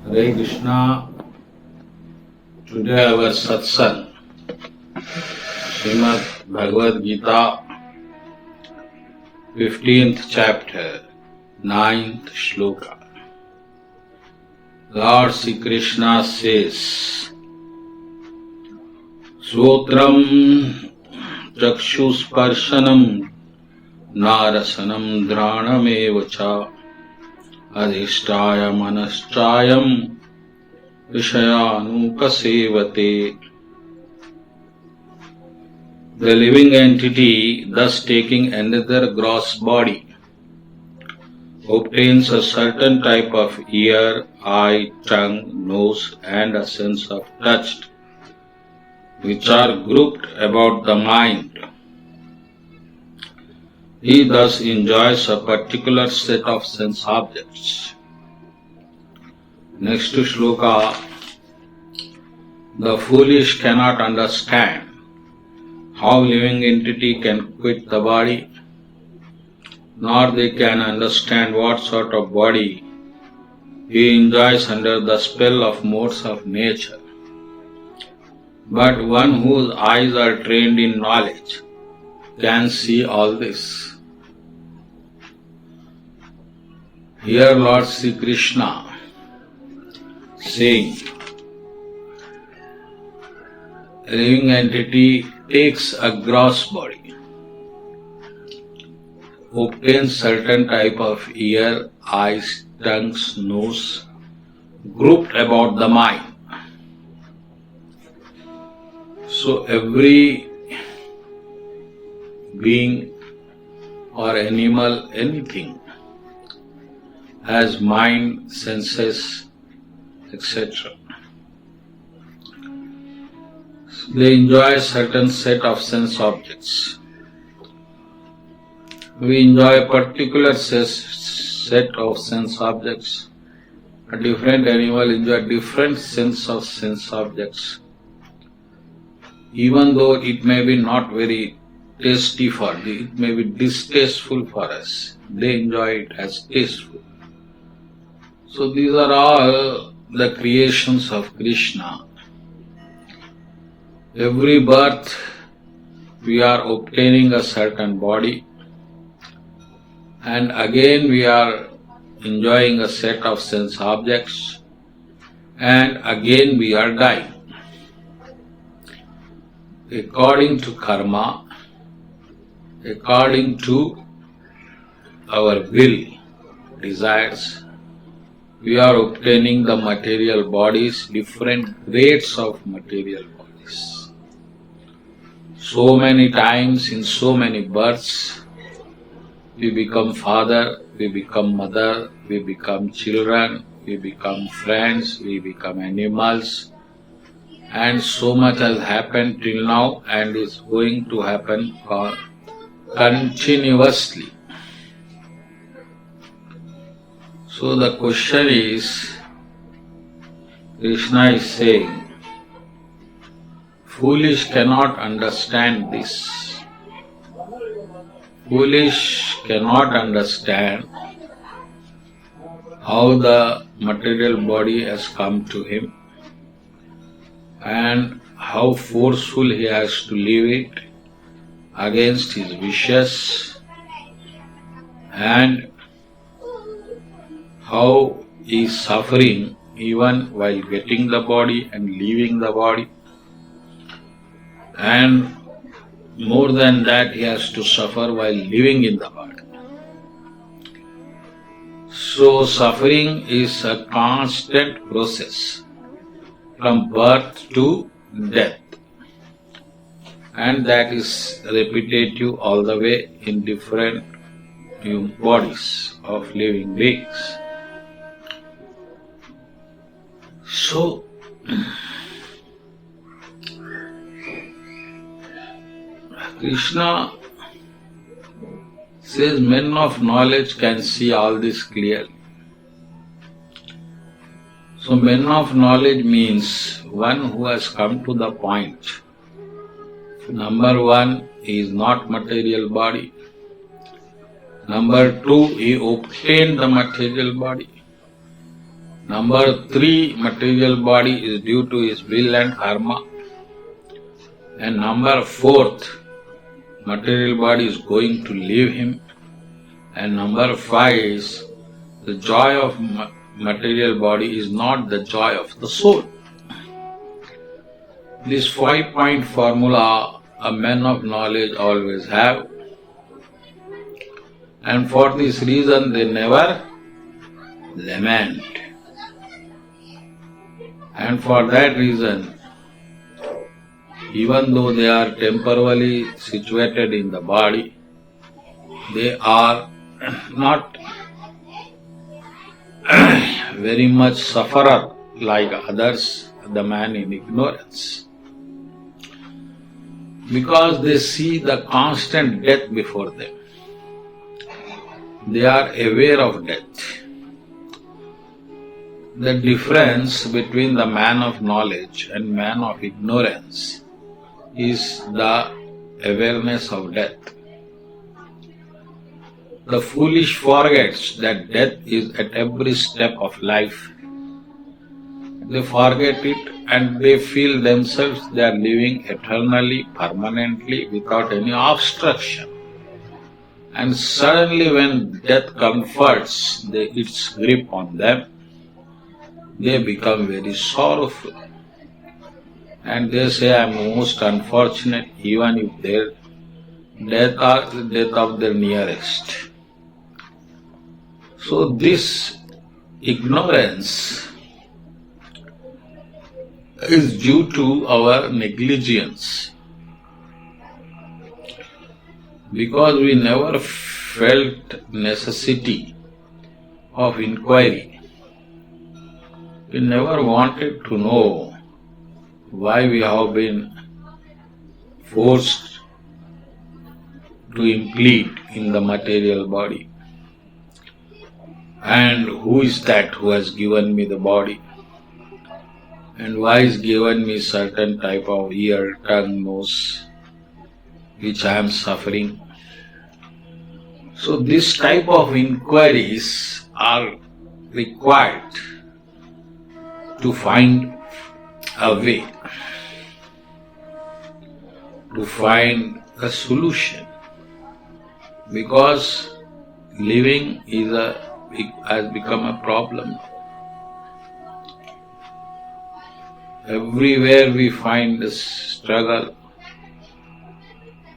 Hare Krishna. Today our satsang, BHAGVADGITA, 15th chapter, 9th shloka. Lord Sri Krishna says, Sotram chakshusparshanam narasanam dhranam adhishtaya manaschayam vishayanupasevate. The living entity, thus taking another gross body, obtains a certain type of ear, eye, tongue, nose, and a sense of touch, which are grouped about the mind. He thus enjoys a particular set of sense objects. Next to shloka, the foolish cannot understand how living entity can quit the body, nor they can understand what sort of body he enjoys under the spell of modes of nature. But one whose eyes are trained in knowledge can see all this. Here Lord Sri Krishna saying, a living entity takes a gross body, obtains certain type of ear, eyes, tongues, nose, grouped about the mind. So every being or animal, anything, has mind, senses, etc. They enjoy a certain set of sense objects. We enjoy a particular set of sense objects. A different animal enjoys different sense of sense objects. Even though it may be not very tasty for them, it may be distasteful for us, they enjoy it as tasteful. So these are all the creations of Krishna. Every birth we are obtaining a certain body, and again we are enjoying a set of sense objects, and again we are dying. According to karma, according to our will, desires, we are obtaining the material bodies, different grades of material bodies. So many times, in so many births, we become father, we become mother, we become children, we become friends, we become animals, and so much has happened till now and is going to happen continuously. So the question is, Krishna is saying, foolish cannot understand this. Foolish cannot understand how the material body has come to him and how forceful he has to leave it against his wishes, and how he is suffering even while getting the body and leaving the body, and more than that he has to suffer while living in the body. So suffering is a constant process from birth to death, and that is repetitive all the way in different bodies of living beings. So Krishna says men of knowledge can see all this clearly. So men of knowledge means one who has come to the point. Number one, he is not material body. Number two, he obtained the material body. Number 3, material body is due to his will and karma. And number 4, material body is going to leave him. And number 5 is the joy of material body is not the joy of the soul. This 5-point formula a man of knowledge always have, and for this reason they never lament. And for that reason, even though they are temporarily situated in the body, they are not very much sufferer like others, the man in ignorance, because they see the constant death before them. They are aware of death. The difference between the man of knowledge and man of ignorance is the awareness of death. The foolish forgets that death is at every step of life. They forget it and they feel themselves they are living eternally, permanently, without any obstruction. And suddenly when death comforts its grip on them, they become very sorrowful. And they say, I am most unfortunate, even if their death are the death of their nearest. So this ignorance is due to our negligence, because we never felt necessity of inquiry. We never wanted to know why we have been forced to implead in the material body, and who is that who has given me the body, and why is given me certain type of ear, tongue, nose, which I am suffering. So this type of inquiries are required to find a way, to find a solution, because living has become a problem. Everywhere we find this struggle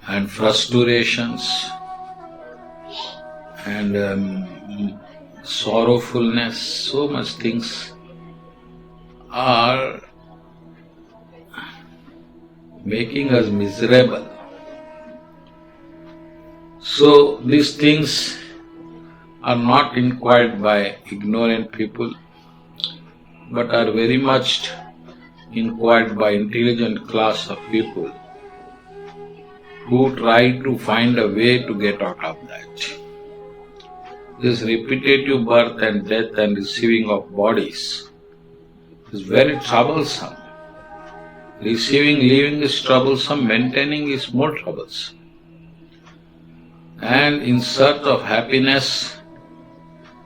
and frustrations and sorrowfulness, so much things are making us miserable. So these things are not inquired by ignorant people, but are very much inquired by intelligent class of people who try to find a way to get out of that. This repetitive birth and death and receiving of bodies is very troublesome. Receiving, leaving is troublesome, maintaining is more troublesome. And in search of happiness,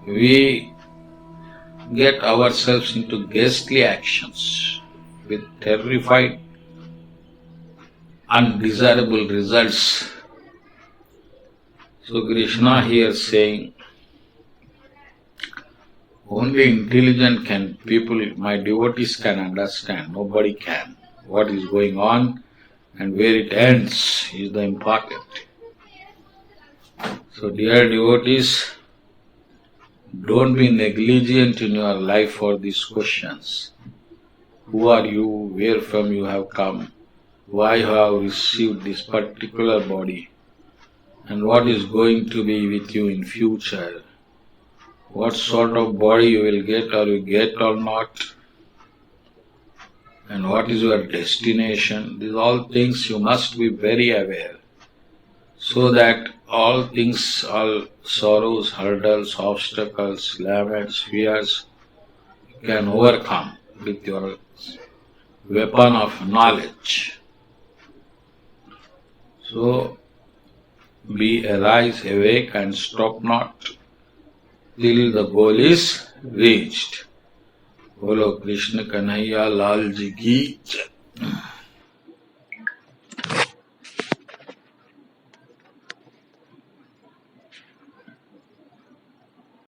we get ourselves into ghastly actions with terrified, undesirable results. So Krishna here saying, only intelligent people, my devotees can understand, nobody can. What is going on and where it ends is the important. So dear devotees, don't be negligent in your life for these questions. Who are you? Where from you have come? Why you have received this particular body? And what is going to be with you in future? What sort of body you will get or you get or not? And what is your destination? These all things you must be very aware, so that all things, all sorrows, hurdles, obstacles, laments, fears, you can overcome with your weapon of knowledge. So, be arise, awake and stop not till the goal is reached. बोलो कृष्ण कन्हैया लाल जी की जय।